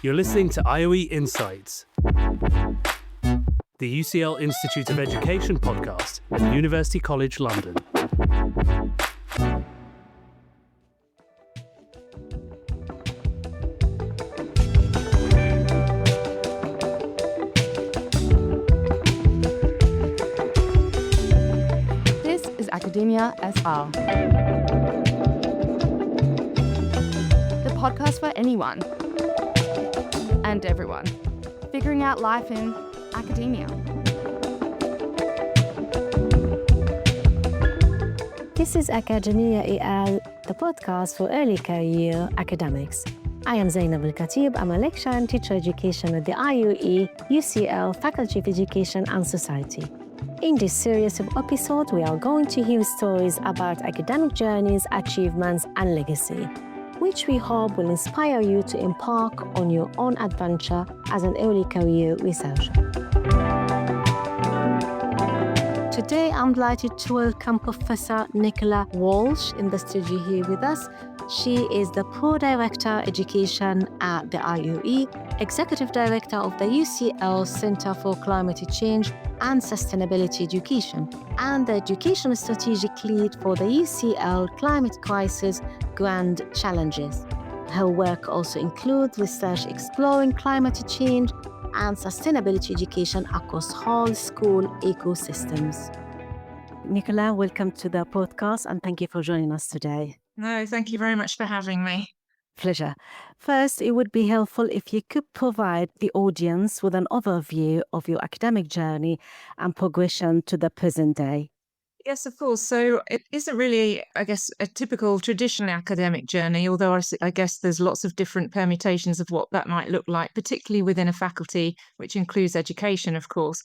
You're listening to IOE Insights, the UCL Institute of Education podcast at University College London. This is Academia SR, the podcast for anyone and everyone figuring out life in academia. This is Academia EL, the podcast for early career academics. I am Zeinab El Khateeb. I'm a lecturer and teacher education at the IOE UCL Faculty of Education and Society. In this series of episodes, we are going to hear stories about academic journeys, achievements, and legacy, which we hope will inspire you to embark on your own adventure as an early career researcher. Today, I'm delighted to welcome Professor Nicola Walshe in the studio here with us. She is the Pro-Director Education at the IOE, Executive Director of the UCL Center for Climate Change and Sustainability Education, and the Education Strategic Lead for the UCL Climate Crisis Grand Challenges. Her work also includes research exploring climate change and sustainability education across whole school ecosystems. Nicola, welcome to the podcast and thank you for joining us today. No, thank you very much for having me. Pleasure. First, it would be helpful if you could provide the audience with an overview of your academic journey and progression to the present day. Yes, of course. So it isn't really, I guess, a typical traditional academic journey, although I guess there's lots of different permutations of what that might look like, particularly within a faculty, which includes education, of course.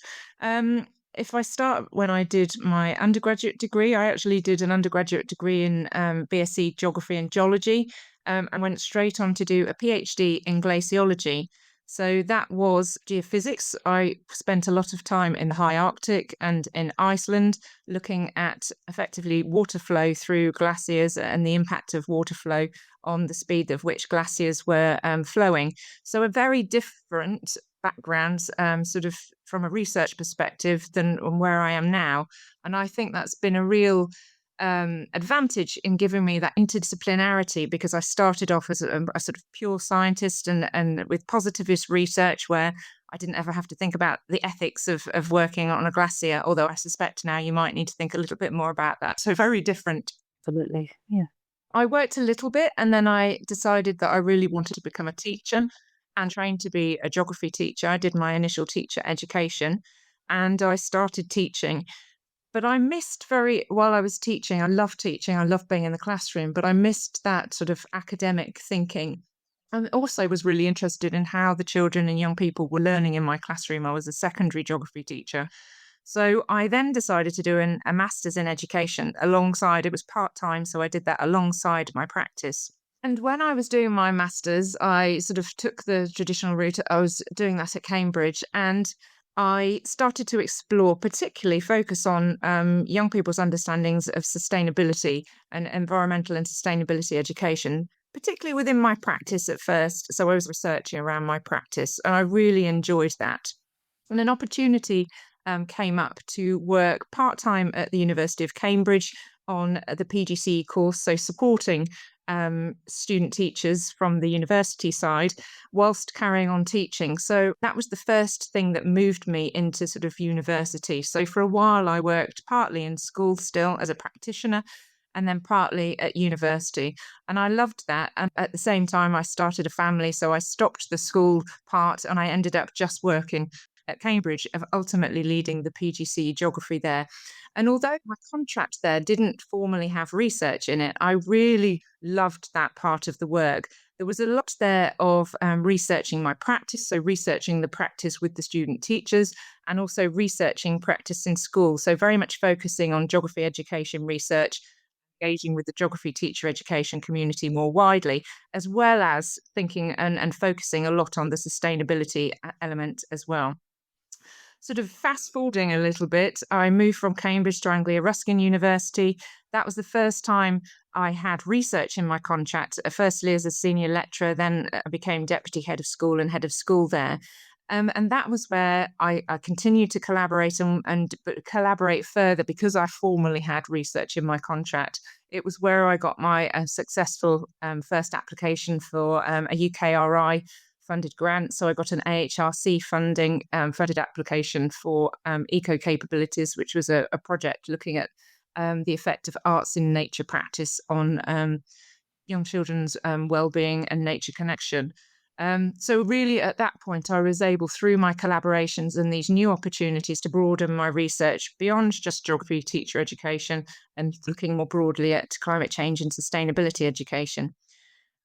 If I start when I did my undergraduate degree, I actually did an undergraduate degree in BSc Geography and Geology and went straight on to do a PhD in glaciology. So that was geophysics. I spent a lot of time in the high Arctic and in Iceland looking at effectively water flow through glaciers and the impact of water flow on the speed of which glaciers were flowing. So a very different background sort of from a research perspective than where I am now. And I think that's been a real advantage in giving me that interdisciplinarity, because I started off as a sort of pure scientist and with positivist research where I didn't ever have to think about the ethics of working on a glacier, although I suspect now you might need to think a little bit more about that. So very different. Absolutely, yeah. I worked a little bit and then I decided that I really wanted to become a teacher and trained to be a geography teacher. I did my initial teacher education and I started teaching. But I missed while I was teaching, I loved teaching, I loved being in the classroom, but I missed that sort of academic thinking. And also was really interested in how the children and young people were learning in my classroom. I was a secondary geography teacher. So I then decided to do a master's in education alongside, it was part-time, so I did that alongside my practice. And when I was doing my master's, I sort of took the traditional route. I was doing that at Cambridge and I started to explore, particularly focus on young people's understandings of sustainability and environmental and sustainability education, particularly within my practice at first. So I was researching around my practice and I really enjoyed that. And an opportunity came up to work part-time at the University of Cambridge on the PGCE course, so supporting student teachers from the university side whilst carrying on teaching. So that was the first thing that moved me into sort of university. So for a while I worked partly in school still as a practitioner and then partly at university. And I loved that. And at the same time I started a family. So I stopped the school part and I ended up just working at Cambridge, of ultimately leading the PGCE geography there. And although my contract there didn't formally have research in it, I really loved that part of the work. There was a lot there of researching my practice, so researching the practice with the student teachers and also researching practice in school. So very much focusing on geography education research, engaging with the geography teacher education community more widely, as well as thinking and focusing a lot on the sustainability element as well. sort of fast forwarding a little bit, I moved from Cambridge to Anglia Ruskin University. That was the first time I had research in my contract, firstly as a senior lecturer, then I became deputy head of school and head of school there. And that was where I continued to collaborate and collaborate further because I formally had research in my contract. It was where I got my successful first application for a UKRI funded grant. So I got an AHRC funded application for eco capabilities, which was a project looking at the effect of arts in nature practice on young children's well-being and nature connection. So really at that point, I was able, through my collaborations and these new opportunities, to broaden my research beyond just geography teacher education and looking more broadly at climate change and sustainability education.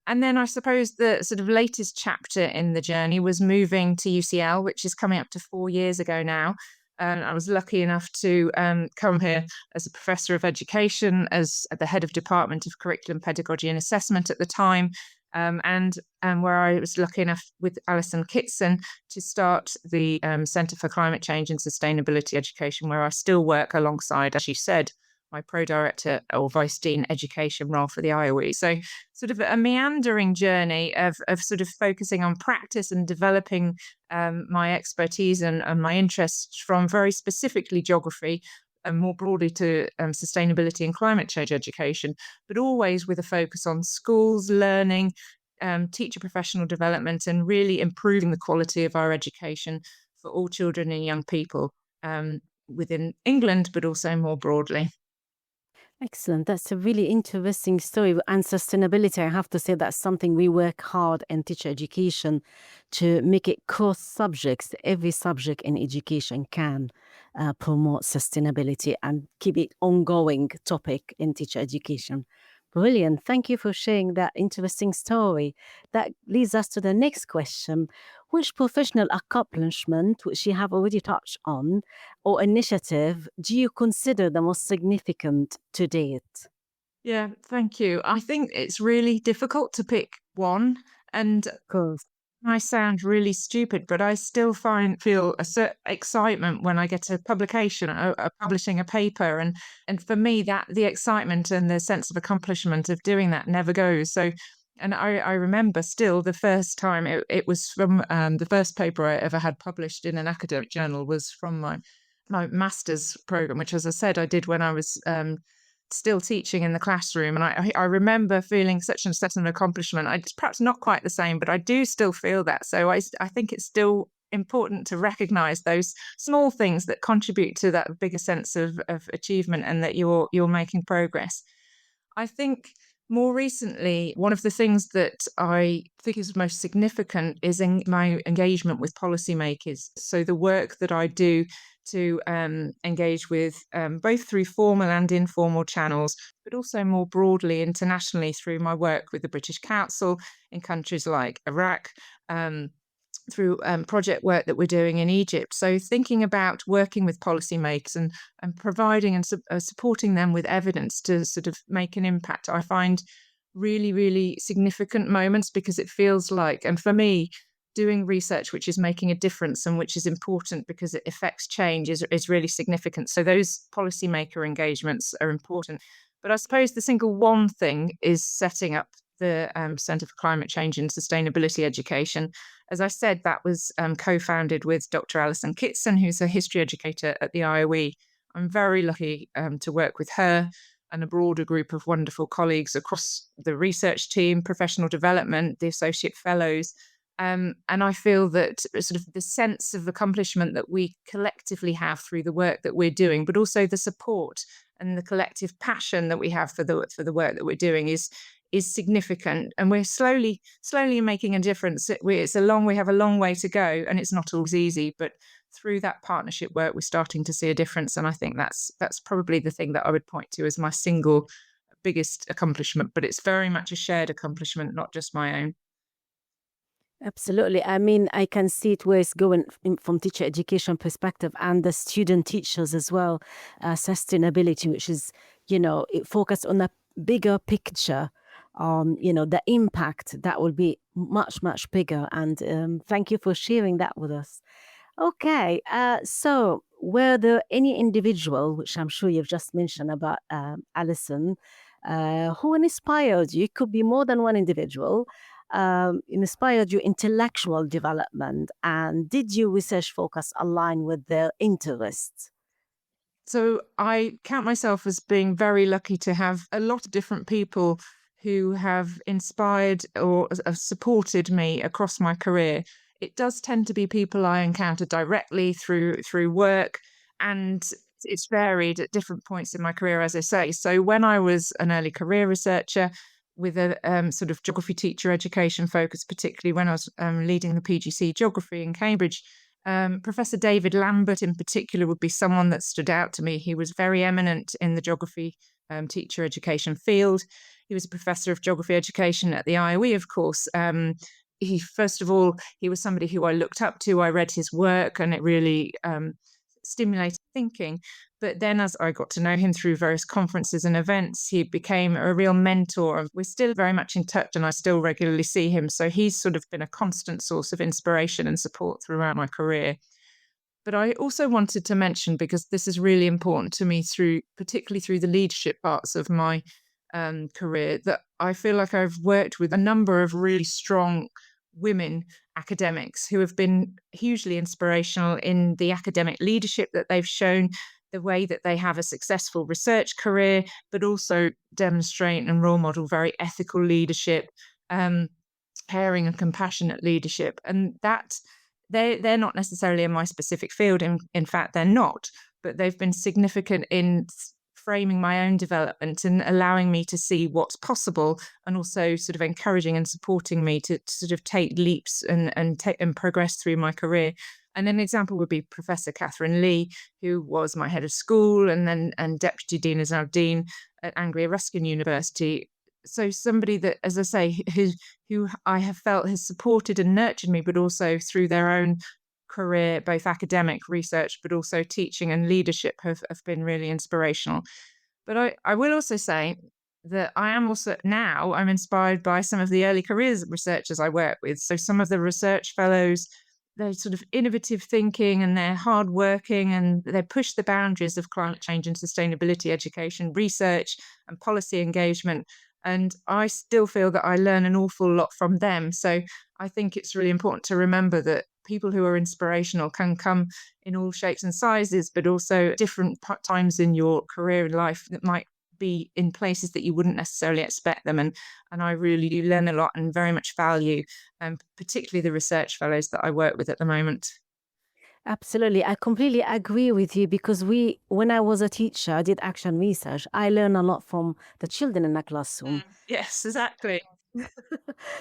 And then I suppose the sort of latest chapter in the journey was moving to UCL, which is coming up to 4 years ago now. And I was lucky enough to come here as a professor of education, as the head of Department of Curriculum, Pedagogy and Assessment at the time, and where I was lucky enough with Alison Kitson to start the Centre for Climate Change and Sustainability Education, where I still work alongside, as you said, my pro-director or vice dean education role for the IOE. So sort of a meandering journey of sort of focusing on practice and developing my expertise and my interests from very specifically geography and more broadly to sustainability and climate change education, but always with a focus on schools, learning, teacher professional development, and really improving the quality of our education for all children and young people within England, but also more broadly. Excellent. That's a really interesting story. And sustainability, I have to say, that's something we work hard in teacher education to make it cross subjects. Every subject in education can promote sustainability and keep it ongoing topic in teacher education. Brilliant. Thank you for sharing that interesting story. That leads us to the next question. Which professional accomplishment, which you have already touched on, or initiative do you consider the most significant to date? Yeah, thank you. I think it's really difficult to pick one, and Of course. I sound really stupid, but I still feel a certain excitement when I get a publication, publishing a paper, and for me that the excitement and the sense of accomplishment of doing that never goes. So, and I remember still the first time it was from the first paper I ever had published in an academic journal was from my master's program, which, as I said, I did when I was still teaching in the classroom. And I remember feeling such a sense of accomplishment. It's perhaps not quite the same, but I do still feel that. So I think it's still important to recognize those small things that contribute to that bigger sense of achievement and that you're making progress. I think more recently, one of the things that I think is most significant is in my engagement with policymakers. So the work that I do to engage with both through formal and informal channels, but also more broadly internationally through my work with the British Council in countries like Iraq, through project work that we're doing in Egypt. So thinking about working with policymakers and providing and supporting them with evidence to sort of make an impact, I find really, really significant moments, because it feels like, and for me, doing research which is making a difference and which is important because it affects change is really significant. So those policymaker engagements are important. But I suppose the single one thing is setting up the Centre for Climate Change and Sustainability Education. As I said, that was co-founded with Dr. Alison Kitson, who's a history educator at the IOE. I'm very lucky to work with her and a broader group of wonderful colleagues across the research team, professional development, the associate fellows. And I feel that sort of the sense of accomplishment that we collectively have through the work that we're doing, but also the support and the collective passion that we have for the work that we're doing is significant. And we're slowly making a difference. We have a long way to go, and it's not always easy, but through that partnership work, we're starting to see a difference. And I think that's probably the thing that I would point to as my single biggest accomplishment, but it's very much a shared accomplishment, not just my own. Absolutely. I mean, I can see it where it's going from teacher education perspective and the student teachers as well. Sustainability, which is, it focused on a bigger picture. The impact that will be much, much bigger. And thank you for sharing that with us. Okay, so were there any individual, which I'm sure you've just mentioned about Alison, who inspired you? It could be more than one individual, inspired your intellectual development, and did your research focus align with their interests? So I count myself as being very lucky to have a lot of different people who have inspired or supported me across my career. It does tend to be people I encounter directly through work, and it's varied at different points in my career, as I say. So when I was an early career researcher with a sort of geography teacher education focus, particularly when I was leading the PGC geography in Cambridge, Professor David Lambert, in particular, would be someone that stood out to me. He was very eminent in the geography teacher education field. He was a professor of geography education at the IOE, of course. First of all, he was somebody who I looked up to. I read his work, and it really stimulated thinking. But then, as I got to know him through various conferences and events, he became a real mentor. We're still very much in touch, and I still regularly see him. So he's sort of been a constant source of inspiration and support throughout my career. But I also wanted to mention, because this is really important to me, particularly through the leadership parts of my career, that I feel like I've worked with a number of really strong women academics who have been hugely inspirational in the academic leadership that they've shown, the way that they have a successful research career, but also demonstrate and role model very ethical leadership, um, caring and compassionate leadership. And that they're not necessarily in my specific field. In fact, they're not, but they've been significant in framing my own development and allowing me to see what's possible, and also sort of encouraging and supporting me to sort of take leaps and progress through my career. And an example would be Professor Catherine Lee, who was my head of school and Deputy Dean as now Dean at Anglia Ruskin University. So somebody that, as I say, who I have felt has supported and nurtured me, but also through their own career, both academic research, but also teaching and leadership have been really inspirational. But I will also say that I am also now I'm inspired by some of the early careers researchers I work with. So some of the research fellows, they're sort of innovative thinking and they're hardworking and they push the boundaries of climate change and sustainability education, research and policy engagement. And I still feel that I learn an awful lot from them. So I think it's really important to remember that people who are inspirational can come in all shapes and sizes, but also different times in your career and life that might be in places that you wouldn't necessarily expect them. And I really do learn a lot and very much value, particularly the research fellows that I work with at the moment. Absolutely. I completely agree with you because when I was a teacher, I did action research. I learned a lot from the children in the classroom. Yes, exactly.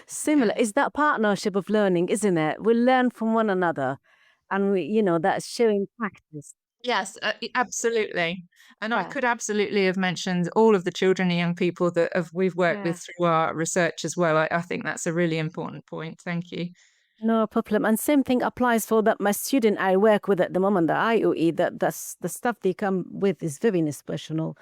Similar. It's that partnership of learning, isn't it? We learn from one another and that's showing practice. Yes, absolutely. And I Yeah. could absolutely have mentioned all of the children and young people that we've worked Yeah. with through our research as well. I think that's a really important point. Thank you. No problem. And same thing applies for that my student I work with at the moment, the IOE, that's the stuff they come with is very inspirational.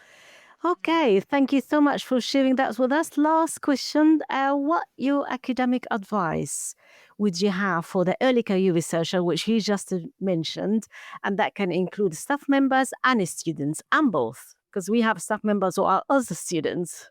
Okay, thank you so much for sharing that with us. Last question. What your academic advice would you have for the early career researcher, which you just mentioned, and that can include staff members and students, and both, because we have staff members who are also students.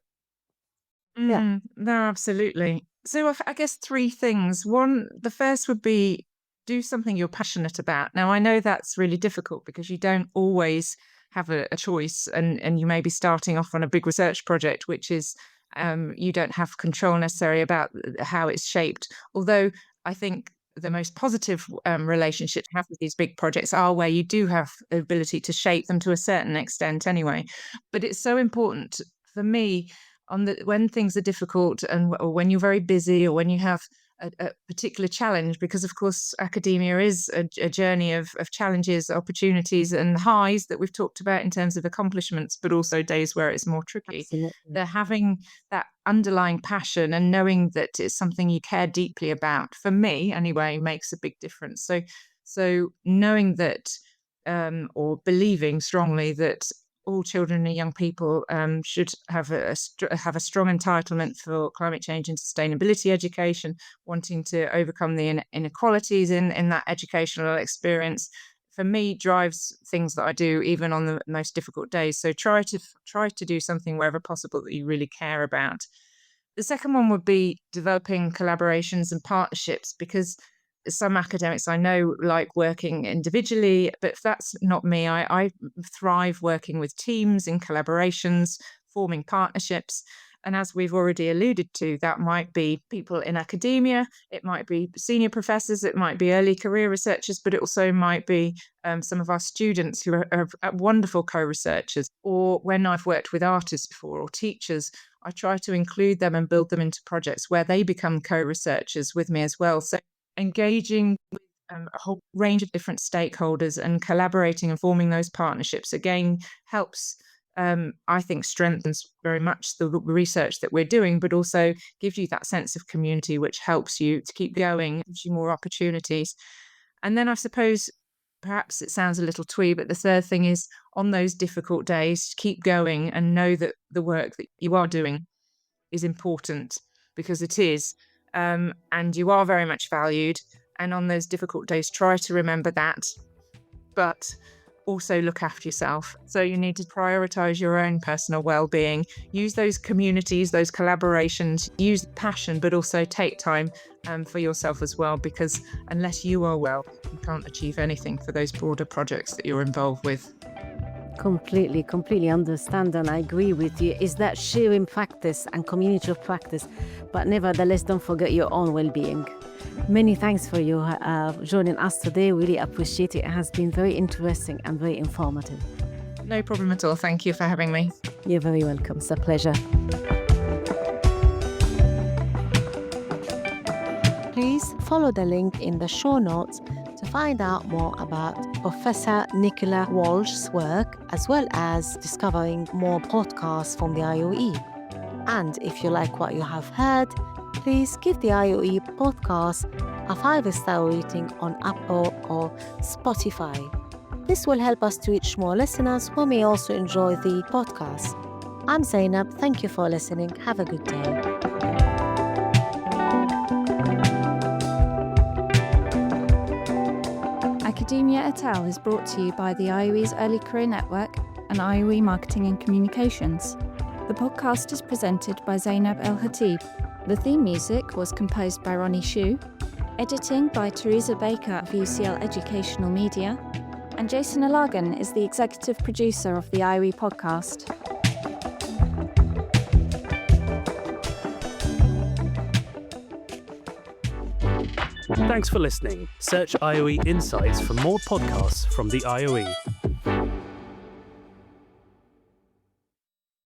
Yeah. No, absolutely. So I guess three things. One, the first would be do something you're passionate about. Now, I know that's really difficult because you don't always have a choice, and you may be starting off on a big research project, which is you don't have control necessarily about how it's shaped. Although I think the most positive relationship to have with these big projects are where you do have the ability to shape them to a certain extent anyway. But it's so important for me when things are difficult or when you're very busy or when you have a particular challenge, because of course academia is a journey of challenges, opportunities and highs that we've talked about in terms of accomplishments, but also days where it's more tricky. Absolutely. They're having that underlying passion and knowing that it's something you care deeply about, for me anyway, makes a big difference. So knowing that or believing strongly that all children and young people should have a strong entitlement for climate change and sustainability education, wanting to overcome the inequalities in that educational experience, for me, drives things that I do even on the most difficult days. So try to do something wherever possible that you really care about. The second one would be developing collaborations and partnerships, because some academics I know like working individually, but if that's not me, I thrive working with teams, in collaborations, forming partnerships. And as we've already alluded to, that might be people in academia, it might be senior professors, it might be early career researchers, but it also might be some of our students who are wonderful co-researchers. Or when I've worked with artists before, or teachers, I try to include them and build them into projects where they become co-researchers with me as well. So engaging with a whole range of different stakeholders and collaborating and forming those partnerships, again, helps, I think, strengthens very much the research that we're doing, but also gives you that sense of community, which helps you to keep going, gives you more opportunities. And then I suppose, perhaps it sounds a little twee, but the third thing is, on those difficult days, keep going and know that the work that you are doing is important, because it is. And you are very much valued. And on those difficult days, try to remember that, but also look after yourself. So you need to prioritize your own personal well-being, use those communities, those collaborations, use passion, but also take time for yourself as well, because unless you are well, you can't achieve anything for those broader projects that you're involved with. Completely understand, and I agree with you. Is that sharing practice and community of practice, but nevertheless, don't forget your own well-being. Many thanks for you joining us today. Really appreciate it. It has been very interesting and very informative. No problem at all. Thank you for having me. You're very welcome. It's a pleasure. Please follow the link in the show notes to find out more about Professor Nicola Walshe's work, as well as discovering more podcasts from the IOE. And if you like what you have heard, please give the IOE podcast a 5-star rating on Apple or Spotify. This will help us to reach more listeners who may also enjoy the podcast. I'm Zeinab. Thank you for listening. Have a good day. Academia et al. Is brought to you by the IOE's Early Career Network and IOE Marketing and Communications. The podcast is presented by Zeinab El Khateeb. The theme music was composed by Ronnie Shu, editing by Teresa Baker of UCL Educational Media, and Jason Alagan is the executive producer of the IOE podcast. Thanks for listening. Search IOE Insights for more podcasts from the IOE.